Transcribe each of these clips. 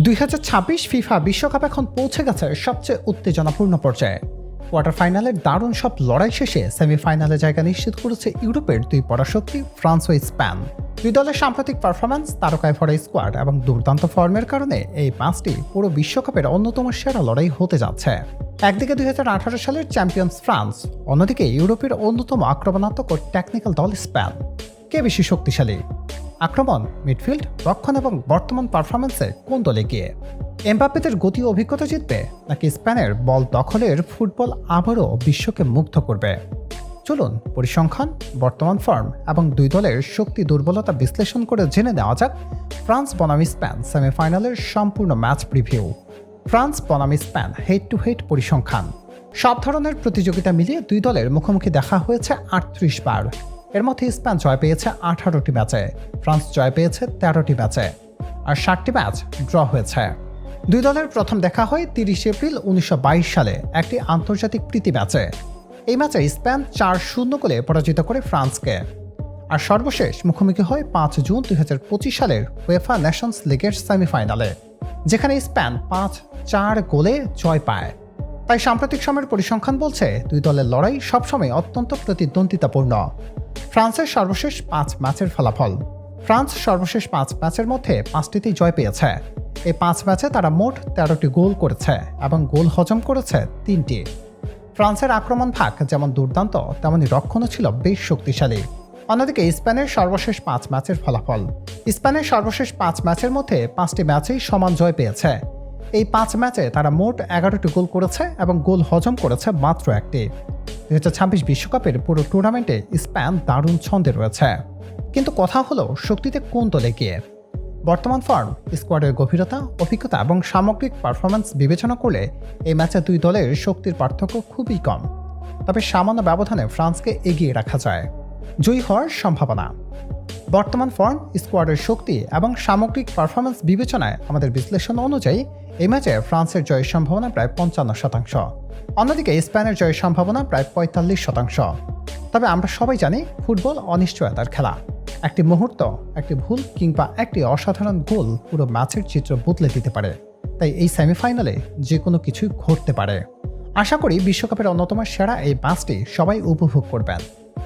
2026 FIFA বিশ্বকাপ এখন পৌঁছে গেছে সবচেয়ে উত্তেজনাপূর্ণ পর্যায়ে। কোয়ার্টার ফাইনালের দারুণ সব লড়াই শেষে সেমিফাইনালে জায়গা নিশ্চিত করেছে ইউরোপের দুই পরাশক্তি ফ্রান্স ও স্পেন। দুই দলের সাম্প্রতিক পারফরম্যান্স, তারকায় ভরা স্কোয়াড এবং দুর্দান্ত ফর্মের কারণে এই ম্যাচটি পুরো বিশ্বকাপের অন্যতম সেরা লড়াই হতে যাচ্ছে। একদিকে 2018 সালের চ্যাম্পিয়ন্স ফ্রান্স, অন্যদিকে ইউরোপের অন্যতম আক্রমণাত্মক ও টেকনিক্যাল দল স্পেন। কে বেশি শক্তিশালী? আক্রমণ, মিডফিল্ড, রক্ষণ এবং বর্তমান পারফরম্যান্সে কোন দলে গিয়ে এমবাপ্পেদের গতি ও অভিজ্ঞতা জিতবে, নাকি স্পেনের বল দখলের ফুটবল আবারও বিশ্বকে মুগ্ধ করবে? চলুন পরিসংখ্যান, বর্তমান ফর্ম এবং দুই দলের শক্তি দুর্বলতা বিশ্লেষণ করে জেনে নেওয়া যাক ফ্রান্স বনাম স্পেন সেমিফাইনালের সম্পূর্ণ ম্যাচ প্রিভিউ। ফ্রান্স বনাম স্পেন হেড টু হেড পরিসংখ্যান। সব ধরনের প্রতিযোগিতা মিলিয়ে দুই দলের মুখোমুখি দেখা হয়েছে 38 বার। এর মধ্যে স্পেন জয় পেয়েছে 18টি ম্যাচে, ফ্রান্স জয় পেয়েছে 13টি ম্যাচে, আর 7টি ম্যাচ ড্র হয়েছে। দুই দলের প্রথম দেখা হয় 30 এপ্রিল 1922 সালে একটি আন্তর্জাতিক প্রীতি ম্যাচে। এই ম্যাচে স্পেন 4-0 গোলে পরাজিত করে ফ্রান্সকে। আর সর্বশেষ মুখোমুখি হয় 5 জুন 2025 সালের উয়েফা নেশনস লিগের সেমিফাইনালে, যেখানে স্পেন 5-4 গোলে জয় পায়। তাই সাম্প্রতিক সময়ের পরিসংখ্যান বলছে দুই দলের লড়াই সবসময় অত্যন্ত প্রতিদ্বন্দ্বিতাপূর্ণ। ফ্রান্সের সর্বশেষ 5 ম্যাচের ফলাফল। ফ্রান্স সর্বশেষ 5 ম্যাচের মধ্যে 5টিতেই জয় পেয়েছে। এই 5 ম্যাচে তারা মোট 13টি গোল করেছে এবং গোল হজম করেছে 3টি। ফ্রান্সের আক্রমণ ভাগ যেমন দুর্দান্ত, তেমনি রক্ষণও ছিল বেশ শক্তিশালী। অন্যদিকে স্পেনের সর্বশেষ 5 ম্যাচের ফলাফল। স্পেনের সর্বশেষ 5 ম্যাচের মধ্যে 5টি ম্যাচেই সমান জয় পেয়েছে। এই 5 ম্যাচে তারা মোট 11টি গোল করেছে এবং গোল হজম করেছে মাত্র 1টি। 2026 বিশ্বকাপের পুরো টুর্নামেন্টে স্পেন দারুণ ছন্দে রয়েছে। কিন্তু কথা হলো শক্তিতে কোন দলে গিয়ে। বর্তমান ফর্ম, স্কোয়াডের গভীরতা, অভিজ্ঞতা এবং সামগ্রিক পারফরম্যান্স বিবেচনা করলে এই ম্যাচে দুই দলের শক্তির পার্থক্য খুবই কম। তবে সামান্য ব্যবধানে ফ্রান্সকে এগিয়ে রাখা যায়। জয়ী হওয়ার সম্ভাবনা। বর্তমান ফর্ম, স্কোয়াডের শক্তি এবং সামগ্রিক পারফরম্যান্স বিবেচনায় আমাদের বিশ্লেষণ অনুযায়ী এই ম্যাচে ফ্রান্সের জয়ের সম্ভাবনা প্রায় 55%। অন্যদিকে স্পেনের জয়ের সম্ভাবনা প্রায় 45%। তবে আমরা সবাই জানি ফুটবল অনিশ্চয়তার খেলা। একটি মুহূর্ত, একটি ভুল কিংবা একটি অসাধারণ গোল পুরো ম্যাচের চিত্র বদলে দিতে পারে। তাই এই সেমিফাইনালে যে কোনো কিছুই ঘটতে পারে। আশা করি বিশ্বকাপের অন্যতম সেরা এই ম্যাচটি সবাই উপভোগ করবেন।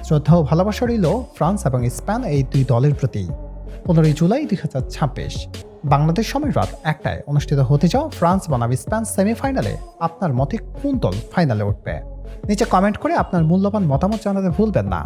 শ্রদ্ধা ও ভালোবাসা রইল ফ্রান্স এবং স্পেন এই দুই দলের প্রতি। 15 জুলাই 2026 বাংলাদেশ সময় রাত 1টায় অনুষ্ঠিত হতে যাওয়া ফ্রান্স বনাম স্পেন সেমিফাইনালে আপনার মতে কোন দল ফাইনালে উঠবে? নিচে কমেন্ট করে আপনার মূল্যবান মতামত জানাতে ভুলবেন না।